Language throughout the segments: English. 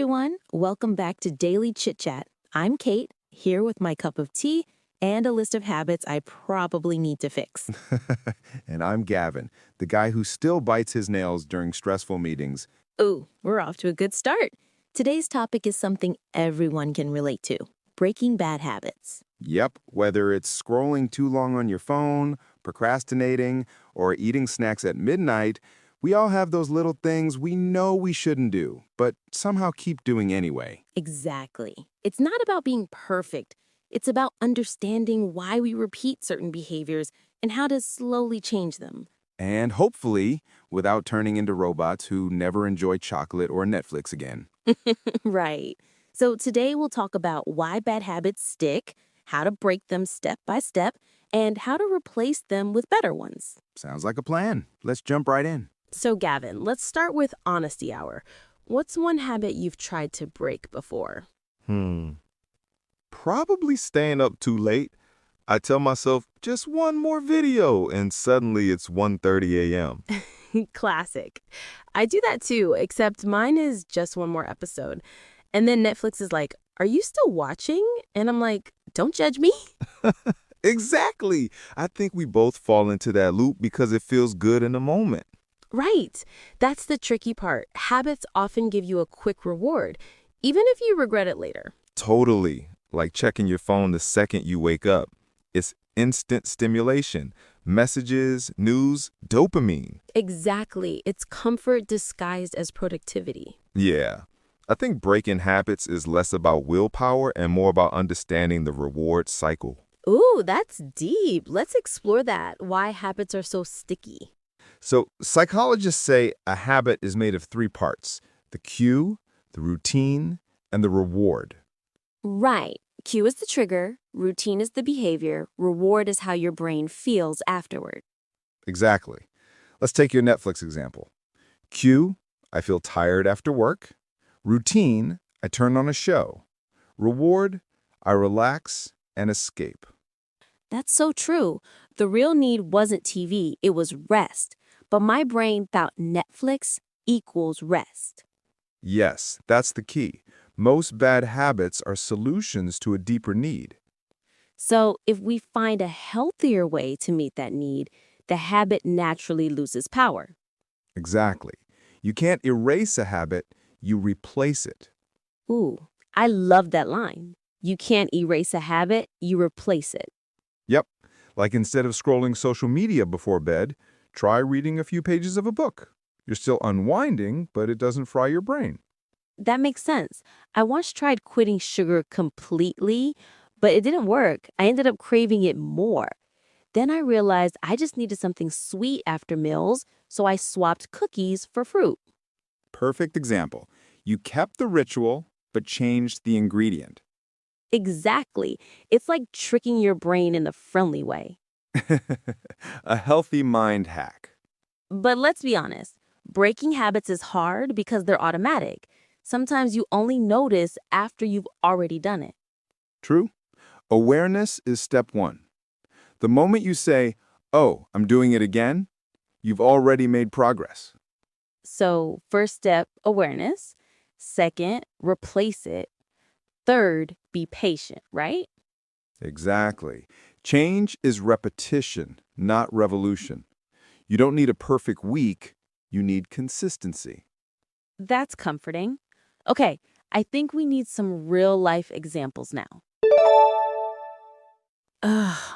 everyone. Welcome back to Daily Chit-chat. I'm Kate, here with my cup of tea and a list of habits I probably need to fix. And I'm Gavin, the guy who still bites his nails during stressful meetings. Ooh, we're off to a good start. Today's topic is something everyone can relate to, breaking bad habits. Yep, whether it's scrolling too long on your phone, procrastinating, or eating snacks at midnight, we all have those little things we know we shouldn't do, but somehow keep doing anyway. Exactly. It's not about being perfect. It's about understanding why we repeat certain behaviors and how to slowly change them. And hopefully, without turning into robots who never enjoy chocolate or Netflix again. Right. So today we'll talk about why bad habits stick, how to break them step by step, and how to replace them with better ones. Sounds like a plan. Let's jump right in. So, Gavin, let's start with honesty hour. What's one habit you've tried to break before? Probably staying up too late. I tell myself just one more video and suddenly it's 1:30 a.m. Classic. I do that too, except mine is just one more episode. And then Netflix is like, "Are you still watching?" And I'm like, "Don't judge me." Exactly. I think we both fall into that loop because it feels good in the moment. Right. That's the tricky part. Habits often give you a quick reward, even if you regret it later. Totally. Like checking your phone the second you wake up. It's instant stimulation. Messages, news, dopamine. Exactly. It's comfort disguised as productivity. Yeah. I think breaking habits is less about willpower and more about understanding the reward cycle. Ooh, that's deep. Let's explore that. Why habits are so sticky. So, psychologists say a habit is made of three parts: the cue, the routine, and the reward. Right. Cue is the trigger, routine is the behavior, reward is how your brain feels afterward. Exactly. Let's take your Netflix example. Cue, I feel tired after work. Routine, I turn on a show. Reward, I relax and escape. That's so true. The real need wasn't TV, it was rest. But my brain thought Netflix equals rest. Yes, that's the key. Most bad habits are solutions to a deeper need. So if we find a healthier way to meet that need, the habit naturally loses power. Exactly. You can't erase a habit, you replace it. Ooh, I love that line. You can't erase a habit, you replace it. Yep. Like instead of scrolling social media before bed, try reading a few pages of a book. You're still unwinding, but it doesn't fry your brain. That makes sense. I once tried quitting sugar completely, but it didn't work. I ended up craving it more. Then I realized I just needed something sweet after meals, so I swapped cookies for fruit. Perfect example. You kept the ritual, but changed the ingredient. Exactly. It's like tricking your brain in a friendly way. A healthy mind hack. But let's be honest, breaking habits is hard because they're automatic. Sometimes you only notice after you've already done it. True? Awareness is step one. The moment you say, "Oh, I'm doing it again," you've already made progress. So, first step, awareness. Second, replace it. Third, be patient, right? Exactly. Change is repetition, not revolution. You don't need a perfect week, you need consistency. That's comforting. Okay, I think we need some real life examples now.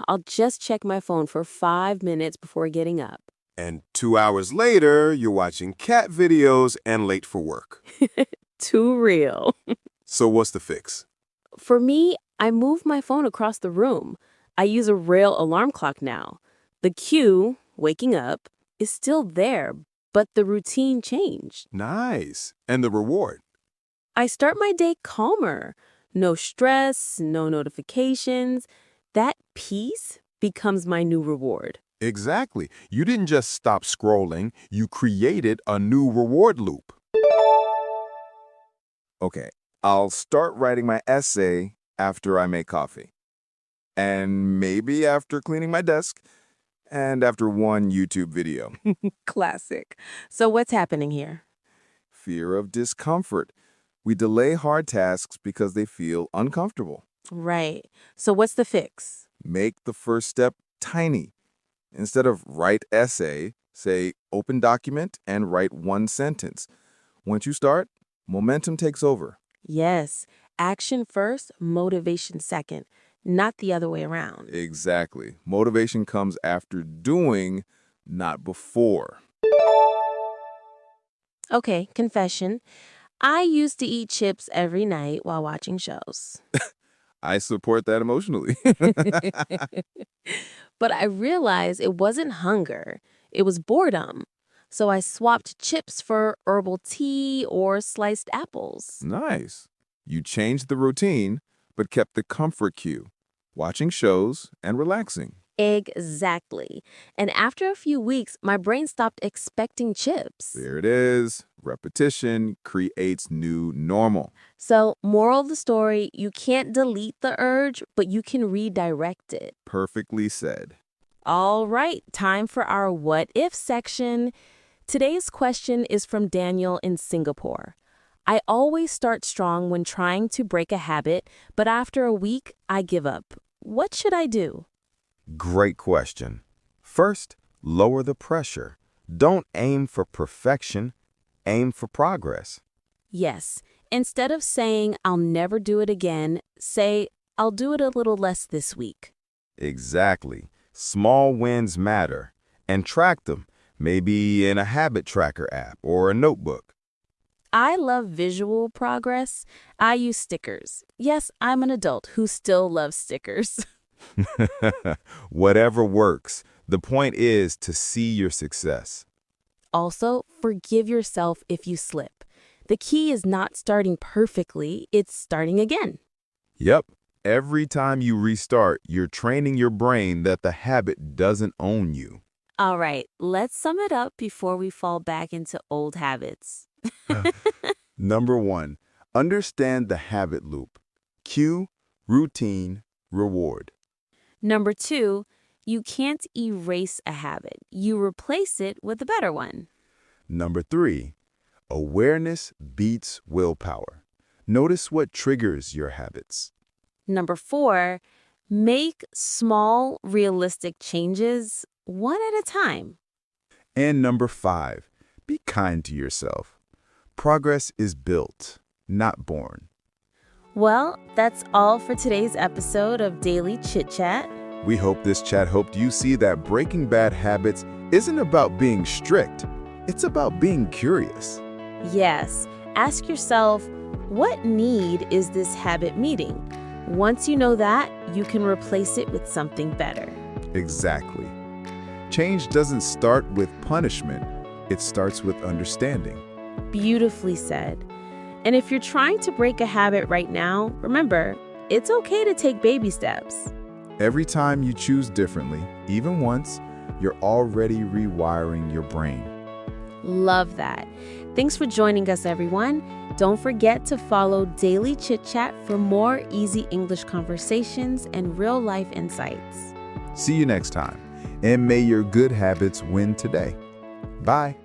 I'll just check my phone for 5 minutes before getting up. And 2 hours later, you're watching cat videos and late for work. Too real. So what's the fix? For me, I move my phone across the room. I use a real alarm clock now. The cue, waking up, is still there, but the routine changed. Nice. And the reward? I start my day calmer. No stress, no notifications. That peace becomes my new reward. Exactly. You didn't just stop scrolling, you created a new reward loop. Okay, I'll start writing my essay after I make coffee. And maybe after cleaning my desk. And after one YouTube video. Classic. So what's happening here? Fear of discomfort. We delay hard tasks because they feel uncomfortable. Right. So what's the fix? Make the first step tiny. Instead of write essay, say open document and write one sentence. Once you start, momentum takes over. Yes. Action first, motivation second, not the other way around. Exactly. Motivation comes after doing, not before. Okay, confession. I used to eat chips every night while watching shows. I support that emotionally. But I realized it wasn't hunger, it was boredom. So I swapped chips for herbal tea or sliced apples. Nice. You changed the routine, but kept the comfort cue, watching shows and relaxing. Exactly. And after a few weeks, my brain stopped expecting chips. There it is. Repetition creates new normal. So, moral of the story, you can't delete the urge, but you can redirect it. Perfectly said. All right, time for our what if section. Today's question is from Daniel in Singapore. I always start strong when trying to break a habit, but after a week, I give up. What should I do? Great question. First, lower the pressure. Don't aim for perfection, aim for progress. Yes, instead of saying I'll never do it again, say I'll do it a little less this week. Exactly. Small wins matter. And track them, maybe in a habit tracker app or a notebook. I love visual progress. I use stickers. Yes, I'm an adult who still loves stickers. Whatever works. The point is to see your success. Also, forgive yourself if you slip. The key is not starting perfectly, it's starting again. Yep. Every time you restart, you're training your brain that the habit doesn't own you. All right, let's sum it up before we fall back into old habits. Number 1, understand the habit loop. Cue, routine, reward. Number 2, you can't erase a habit. You replace it with a better one. Number 3, awareness beats willpower. Notice what triggers your habits. Number 4, make small, realistic changes one at a time. And number 5, be kind to yourself. Progress is built, not born. Well, that's all for today's episode of Daily Chit-chat. We hope this chat helped you see that breaking bad habits isn't about being strict. It's about being curious. Yes, ask yourself, what need is this habit meeting? Once you know that, you can replace it with something better. Exactly. Change doesn't start with punishment. It starts with understanding. Beautifully said. And if you're trying to break a habit right now, remember, it's okay to take baby steps. Every time you choose differently, even once, you're already rewiring your brain. Love that. Thanks for joining us, everyone. Don't forget to follow Daily Chit Chat for more easy English conversations and real-life insights. See you next time, and may your good habits win today. Bye.